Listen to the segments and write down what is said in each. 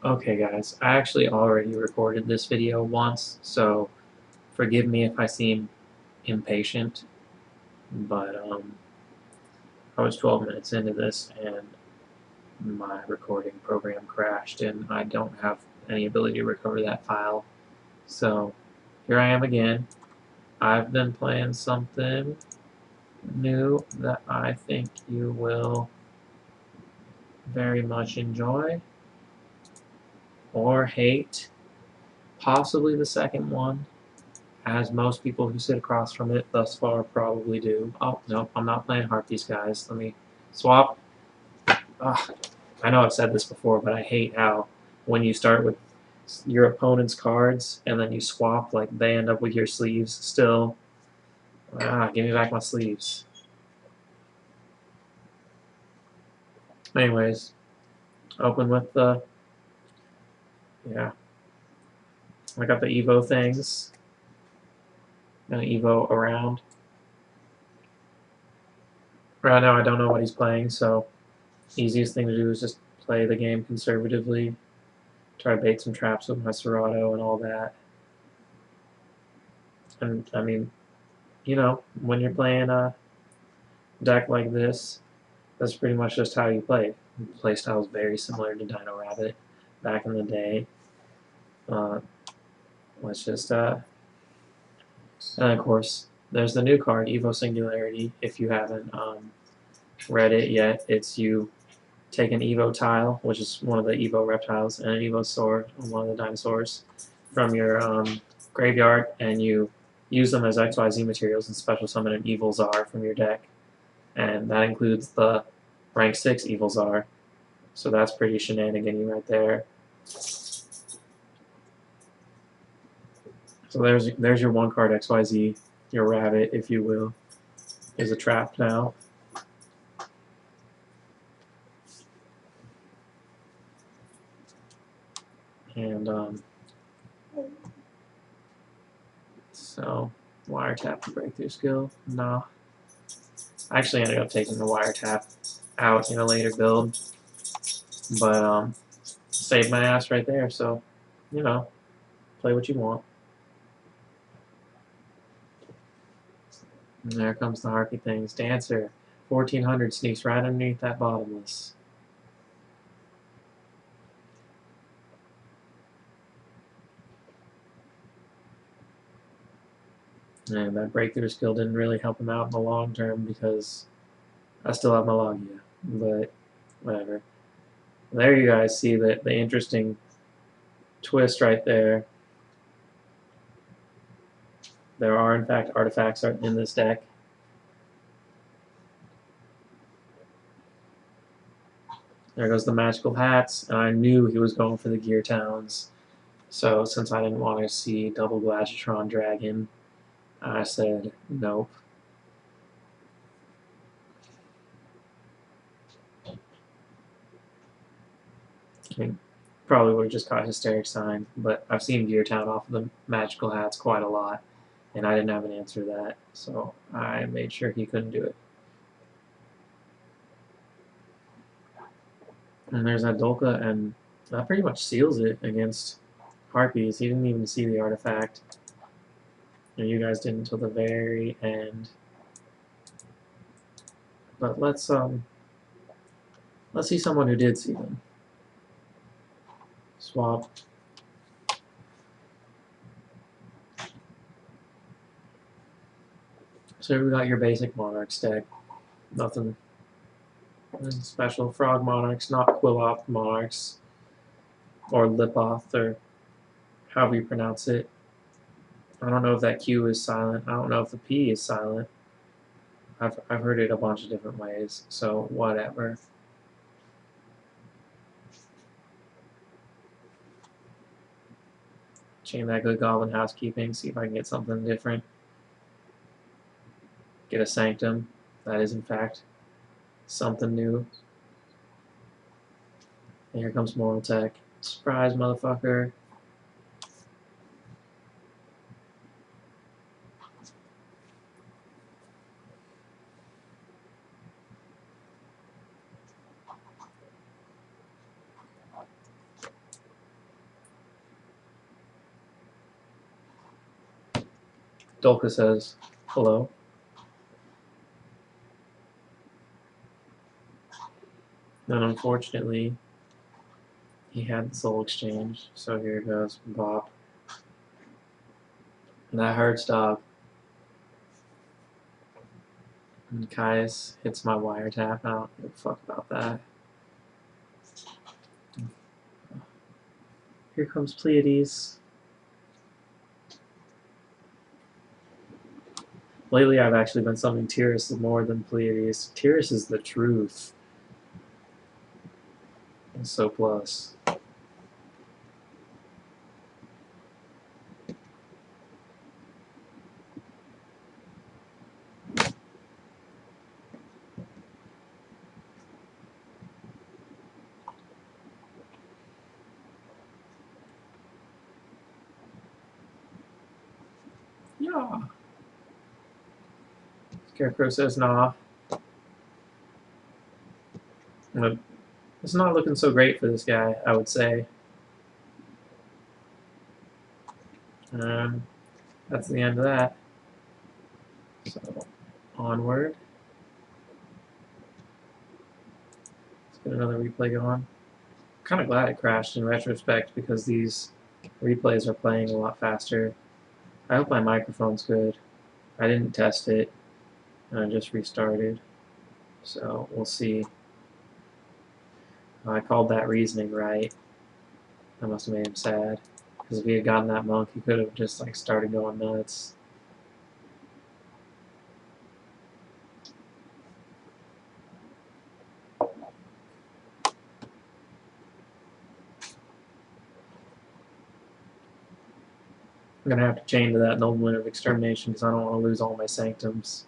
Okay guys, I actually already recorded this video once, so forgive me if I seem impatient, but I was 12 minutes into this and my recording program crashed and I don't have any ability to recover that file. So here I am again. I've been playing something new that I think you will very much enjoy or hate. Possibly the second one, as most people who sit across from it thus far probably do. Oh, nope, I'm not playing Harpies, guys. Let me swap. Ugh, I know I've said this before, but I hate how when you start with your opponent's cards and then you swap, like they end up with your sleeves still. Give me back my sleeves. Anyways, open with the, yeah. I got the Evo things. Gonna Evo around. Right now I don't know what he's playing, so easiest thing to do is just play the game conservatively. Try to bait some traps with my Serato and all that. And I mean, when you're playing a deck like this, that's pretty much just how you play. The playstyle is very similar to Dino Rabbit back in the day. Let's just and of course there's the new card, Evo Singularity. If you haven't read it yet, it's you take an Evo tile, which is one of the Evo reptiles, and an Evo sword, one of the dinosaurs, from your graveyard, and you use them as XYZ materials and special summon an Evo+ar from your deck. And that includes the rank 6 Evo+ar. So that's pretty shenanigan right there. So there's your one card XYZ, your rabbit, if you will, is a trap now. And so wiretap the breakthrough skill. Nah. I actually ended up taking the wiretap out in a later build, but saved my ass right there. So, play what you want. And there comes the Harpy things. Dancer, 1400 sneaks right underneath that bottomless. And that breakthrough skill didn't really help him out in the long term because I still have my laggia, but whatever. There you guys see the interesting twist right there. There are, in fact, artifacts in this deck. There goes the magical hats, and I knew he was going for the gear towns. So since I didn't want to see double Gladiatron Dragon, I said nope. I mean, probably would have just caught Hysteric Sign, but I've seen Gear Town off of the magical hats quite a lot, and I didn't have an answer to that, so I made sure he couldn't do it. And there's that Dolka, and that pretty much seals it against Harpies. He didn't even see the artifact. And you guys didn't until the very end. But let's see someone who did see them. Swap. So we got your basic Monarchs deck. Nothing special. Frog Monarchs, not Quilloth Monarchs. Or Lipoth, or however you pronounce it. I don't know if that Q is silent. I don't know if the P is silent. I've heard it a bunch of different ways, so whatever. Chain that good Goblin Housekeeping, see if I can get something different. Get a Sanctum. That is, in fact, something new. And here comes Moral Tech. Surprise, motherfucker. Dolka says hello. Then unfortunately, he had the soul exchange, so here goes Bop. And that hurts, dog. And Caius hits my wiretap. I don't give a fuck about that. Here comes Pleiades. Lately, I've actually been summoning Tyrus more than Pleiades. Tyrus is the truth. And so plus. Yeah. Scarecrow says nah. But it's not looking so great for this guy, I would say. That's the end of that. So, onward. Let's get another replay going. I'm kind of glad it crashed in retrospect because these replays are playing a lot faster. I hope my microphone's good. I didn't test it, and I just restarted. So, we'll see. I called that reasoning right. That must have made him sad. Because if he had gotten that monk, he could have just like started going nuts. I'm going to have to chain to that Nobleman of Extermination because I don't want to lose all my sanctums.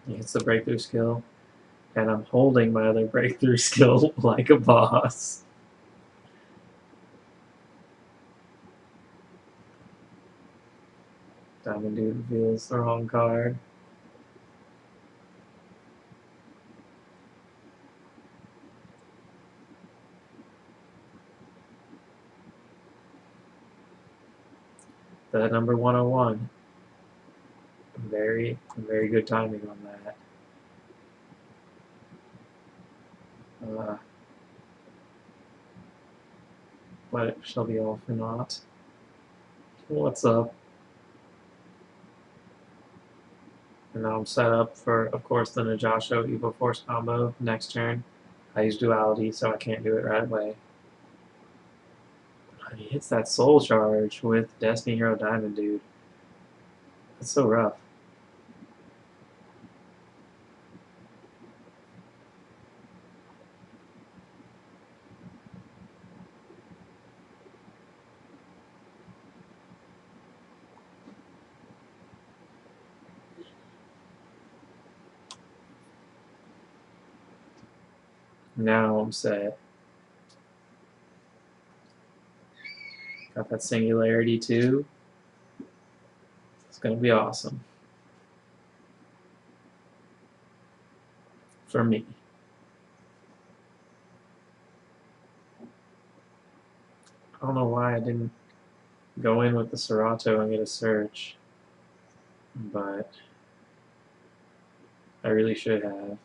He hits the breakthrough skill, and I'm holding my other breakthrough skill like a boss. Diamond Dude reveals the wrong card. The number 101. Very good timing on that. But it shall be all for naught. What's up? And now I'm set up for, of course, the Najasho Evo Force combo next turn. I use duality, so I can't do it right away. He hits that soul charge with Destiny Hero Diamond Dude. That's so rough. Now I'm set. Got that singularity too. It's gonna be awesome. For me. I don't know why I didn't go in with the Serato and get a search, but I really should have.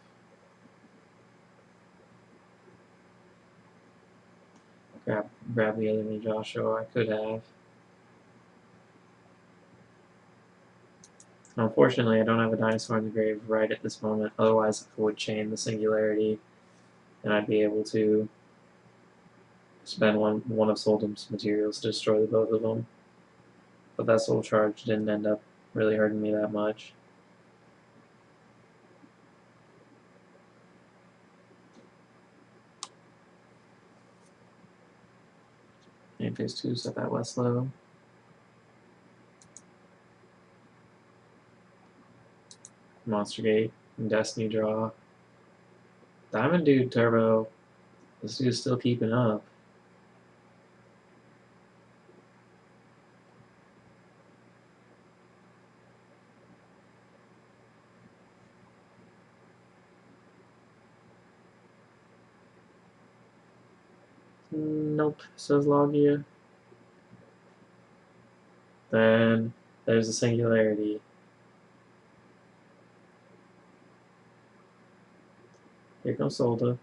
Grab the other Joshua. I could have. Unfortunately, I don't have a dinosaur in the grave right at this moment. Otherwise, I would chain the singularity, and I'd be able to spend one of Soldum's materials to destroy the both of them. But that soul charge didn't end up really hurting me that much. And phase 2 set that west low. Monster Gate, and Destiny draw. Diamond Dude Turbo. This dude's still keeping up. Nope, says laggia. Then there's a singularity. Here comes Solda.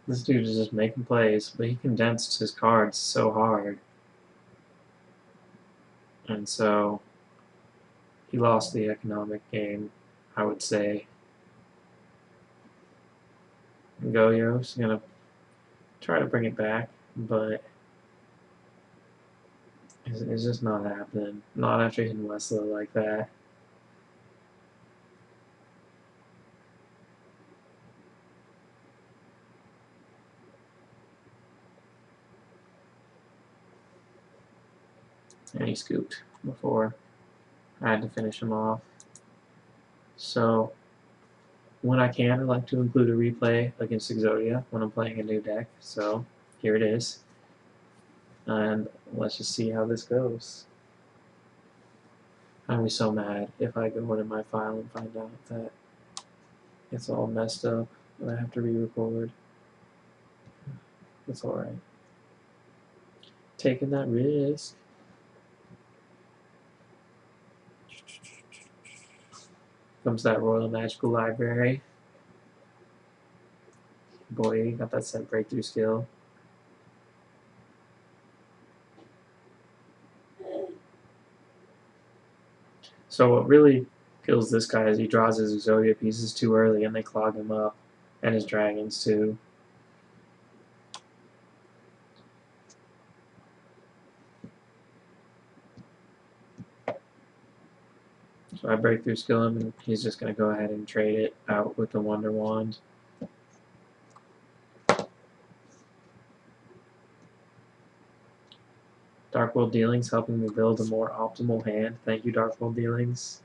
This dude is just making plays, but he condensed his cards so hard. And so he lost the economic game, I would say. Goyo's gonna try to bring it back, but it's just not happening. Not after hitting Westlow like that. And he scooped before I had to finish him off. So when I can, I like to include a replay against Exodia when I'm playing a new deck. So here it is. And let's just see how this goes. I'm gonna be so mad if I go into my file and find out that it's all messed up and I have to re-record. It's alright. Taking that risk. Comes that Royal Magical Library. Boy, got that set breakthrough skill. So what really kills this guy is he draws his Exodia pieces too early and they clog him up. And his dragons too. So I break through skill him and he's just going to go ahead and trade it out with the Wonder Wand. Dark World Dealings helping me build a more optimal hand. Thank you, Dark World Dealings.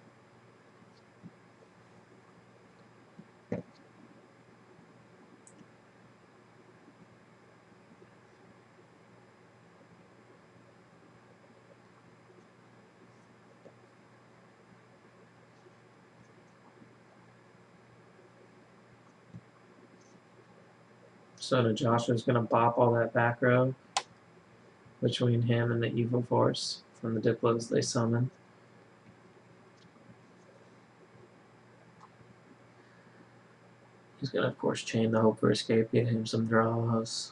So now Joshua's going to bop all that back row between him and the Evil Force from the Diplos they summon. He's going to, of course, chain the Hope for Escape, get him some draws.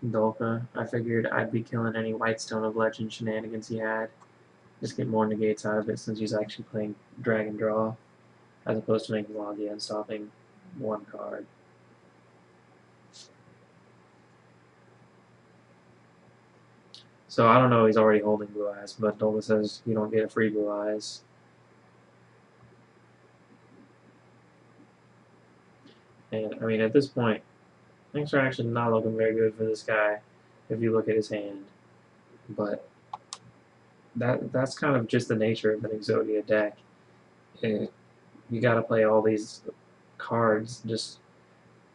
Dolka, I figured I'd be killing any Whitestone of Legend shenanigans he had. Just get more negates out of it since he's actually playing Drag and Draw, as opposed to making Laggia and stopping one card. So I don't know, he's already holding Blue Eyes, but Dolka says you don't get a free Blue Eyes. And I mean, at this point, things are actually not looking very good for this guy if you look at his hand. But that's kind of just the nature of an Exodia deck. You got to play all these cards, just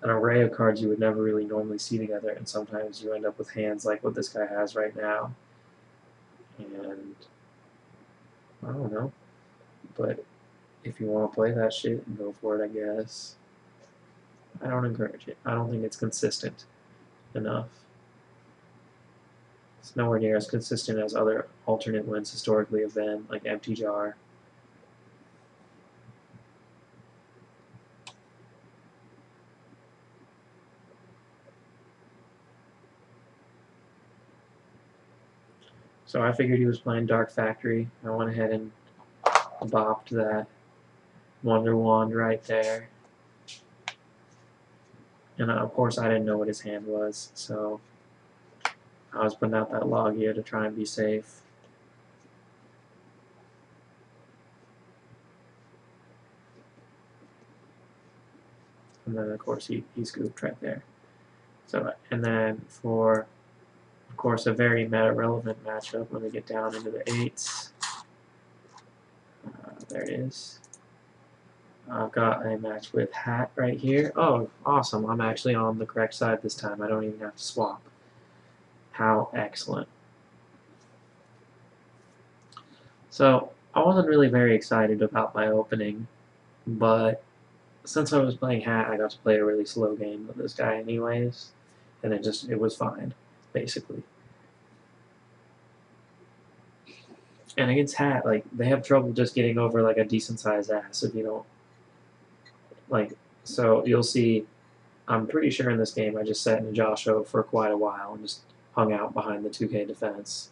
an array of cards you would never really normally see together, and sometimes you end up with hands like what this guy has right now. And I don't know, but if you want to play that shit, go for it, I guess. I don't encourage it. I don't think it's consistent enough. It's nowhere near as consistent as other alternate wins historically have been, like Empty Jar. So I figured he was playing Dark Factory. I went ahead and bopped that Wonder Wand right there. And of course I didn't know what his hand was, so I was putting out that Laggia to try and be safe. And then of course he scooped right there. So, and then for, of course, a very meta-relevant matchup when we get down into the 8s. There it is. I've got a match with Hat right here. Oh, awesome. I'm actually on the correct side this time. I don't even have to swap. How excellent. So, I wasn't really very excited about my opening, but since I was playing Hat, I got to play a really slow game with this guy anyways, and it was fine, basically. And against Hat, like, they have trouble just getting over, like, a decent-sized ass if you don't, like, so you'll see, I'm pretty sure in this game I just sat in Joshua for quite a while and just hung out behind the 2K defense.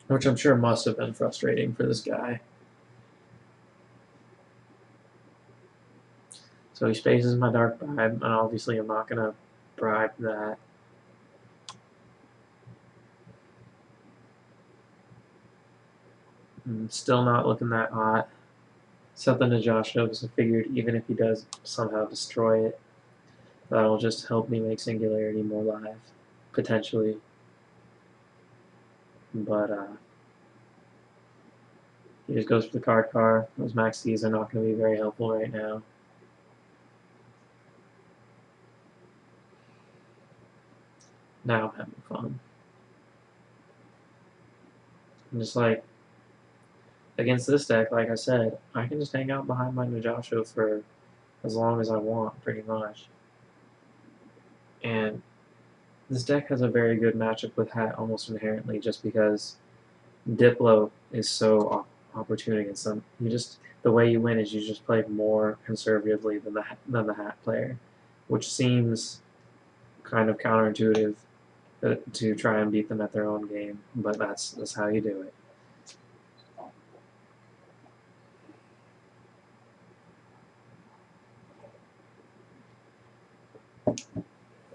Which I'm sure must have been frustrating for this guy. So he spaces my Dark Bribe, and obviously I'm not going to bribe that. Still not looking that hot. Something to Joshua because I figured even if he does somehow destroy it, that'll just help me make Singularity more live, potentially. But he just goes for the card car. Those max Ds are not going to be very helpful right now. Now I'm having fun. I'm just like, against this deck, like I said, I can just hang out behind my Najasho for as long as I want, pretty much. And this deck has a very good matchup with Hat almost inherently just because Diplo is so opportune against them. The way you win is you just play more conservatively than the Hat player, which seems kind of counterintuitive to try and beat them at their own game, but that's how you do it.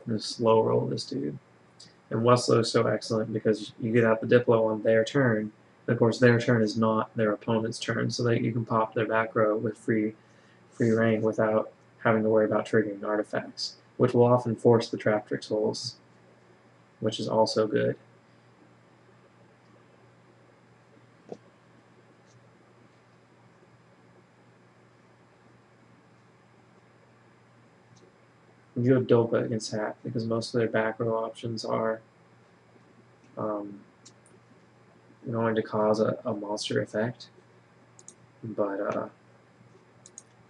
Just slow roll this dude. And Westlow is so excellent because you get out the Diplo on their turn. Of course, their turn is not their opponent's turn, so that you can pop their back row with free reign without having to worry about triggering artifacts, which will often force the Traptrix holes, which is also good. You have Dopa against Hat because most of their back row options are going to cause a monster effect, but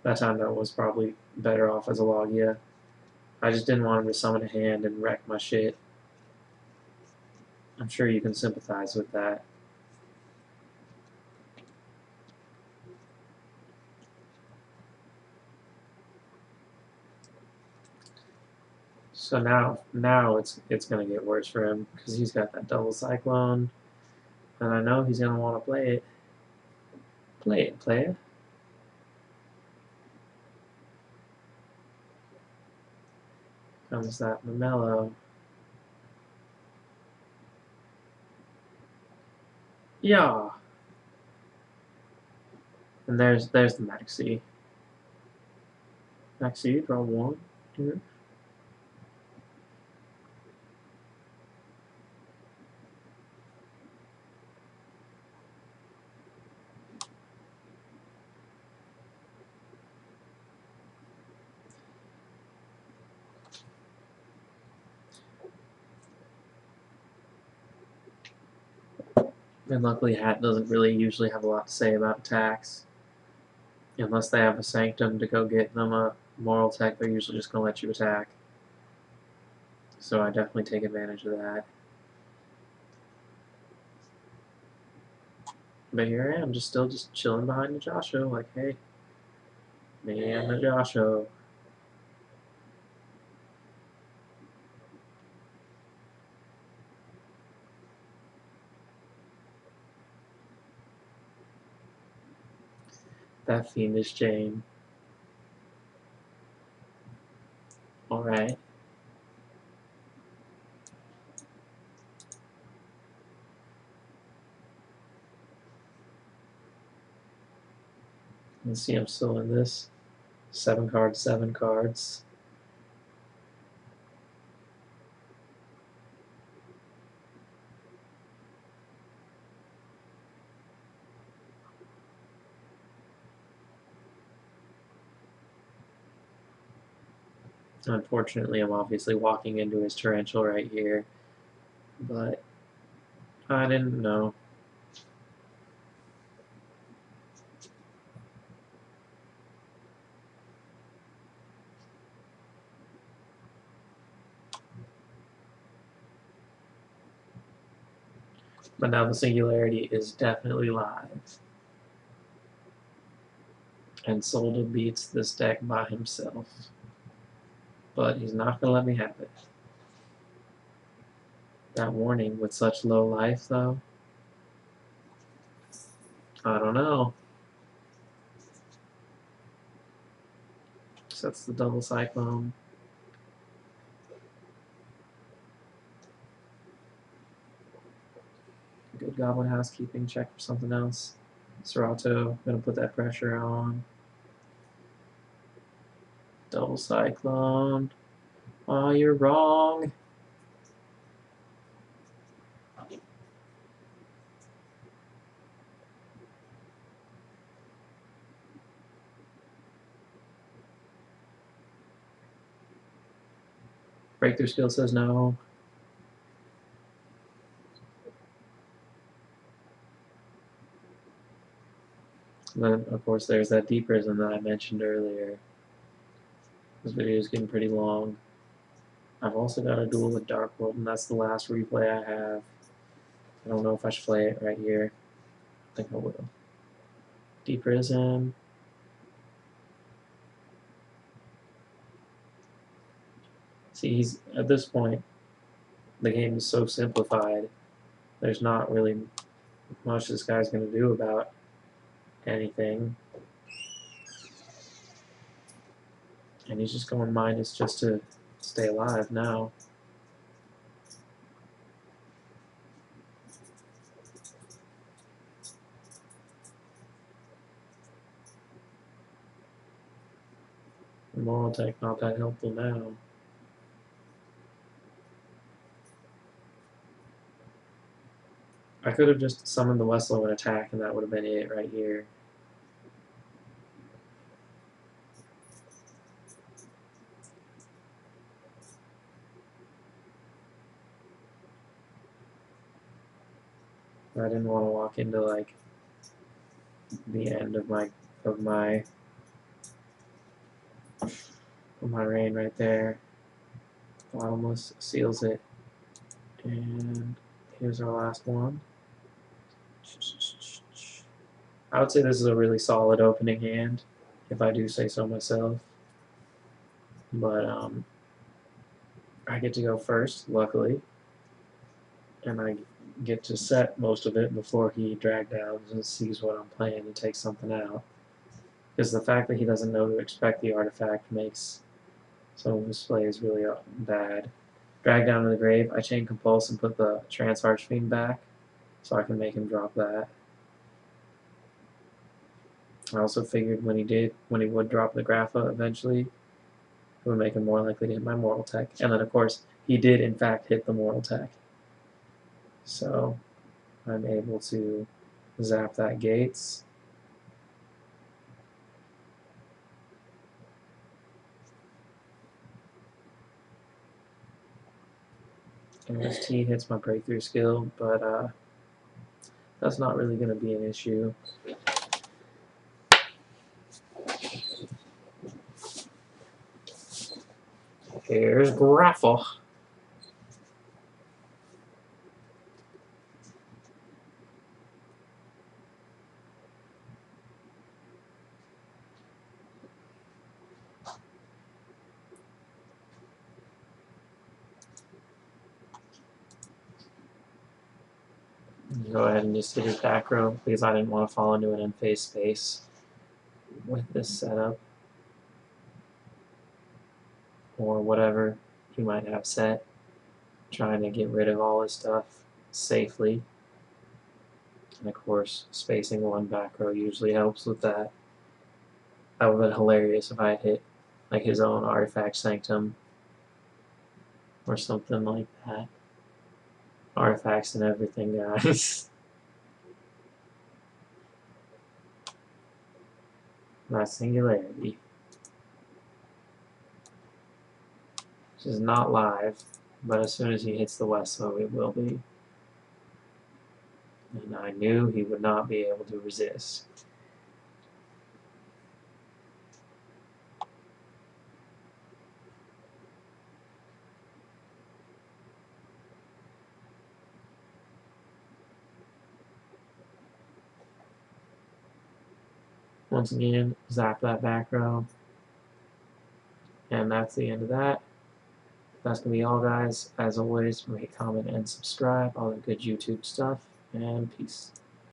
that time that was probably better off as a laggia. I just didn't want him to summon a hand and wreck my shit. I'm sure you can sympathize with that. So now it's gonna get worse for him because he's got that double cyclone, and I know he's gonna want to play it. Play it, player. Comes that Mamelo. Yeah. And there's the Maxi. Maxi, draw one here. And luckily Hat doesn't really usually have a lot to say about attacks. Unless they have a Sanctum to go get them a Moral Tech, they're usually just going to let you attack. So I definitely take advantage of that. But here I am, still chilling behind the Joshua, like, hey, me and the Joshua. That fiendish Jane. Alright. Let's see, I'm still in this. 7 cards, 7 cards. Unfortunately, I'm obviously walking into his torrential right here, but I didn't know. But now the Singularity is definitely live. And Solda beats this deck by himself. But he's not going to let me have it. That warning with such low life, though, I don't know. Sets the double Cyclone. Good Goblin Housekeeping, check for something else. Serato, gonna put that pressure on. Double Cyclone. Oh, you're wrong. Breakthrough Skill says no. And then, of course, there's that Deep Prison that I mentioned earlier. This video is getting pretty long. I've also got a duel with Dark World, and that's the last replay I have. I don't know if I should play it right here. I think I will. Deep Prison. See, he's at this point, the game is so simplified. There's not really much this guy's going to do about anything. And he's just going minus just to stay alive now. Moral Tech not that helpful now. I could have just summoned the Westlow and attack, and that would have been it right here. I didn't want to walk into like the end of my reign right there. Bottomless seals it, and here's our last one. I would say this is a really solid opening hand, if I do say so myself. But I get to go first, luckily, and I get to set most of it before he drag downs and sees what I'm playing and takes something out. Because the fact that he doesn't know to expect the artifact makes some of his plays really bad. Drag down to the grave, I chain Compulse and put the Trance Archfiend back, so I can make him drop that. I also figured when he would drop the Grapha eventually, it would make him more likely to hit my Mortal Tech. And then, of course, he did, in fact, hit the Mortal Tech. So I'm able to zap that Gates. And his T hits my Breakthrough skill, but that's not really going to be an issue. Here's Grapha. Go ahead and just hit his back row because I didn't want to fall into an unfaced space with this setup. Or whatever he might have set. Trying to get rid of all his stuff safely. And of course, spacing one back row usually helps with that. That would have been hilarious if I had hit like his own Artifact Sanctum or something like that. Artifacts and everything, guys. My Singularity. This is not live, but as soon as he hits the west slope, it will be. And I knew he would not be able to resist. Once again, zap that back row. And that's the end of that. That's going to be all, guys. As always, rate, comment, and subscribe. All the good YouTube stuff. And peace.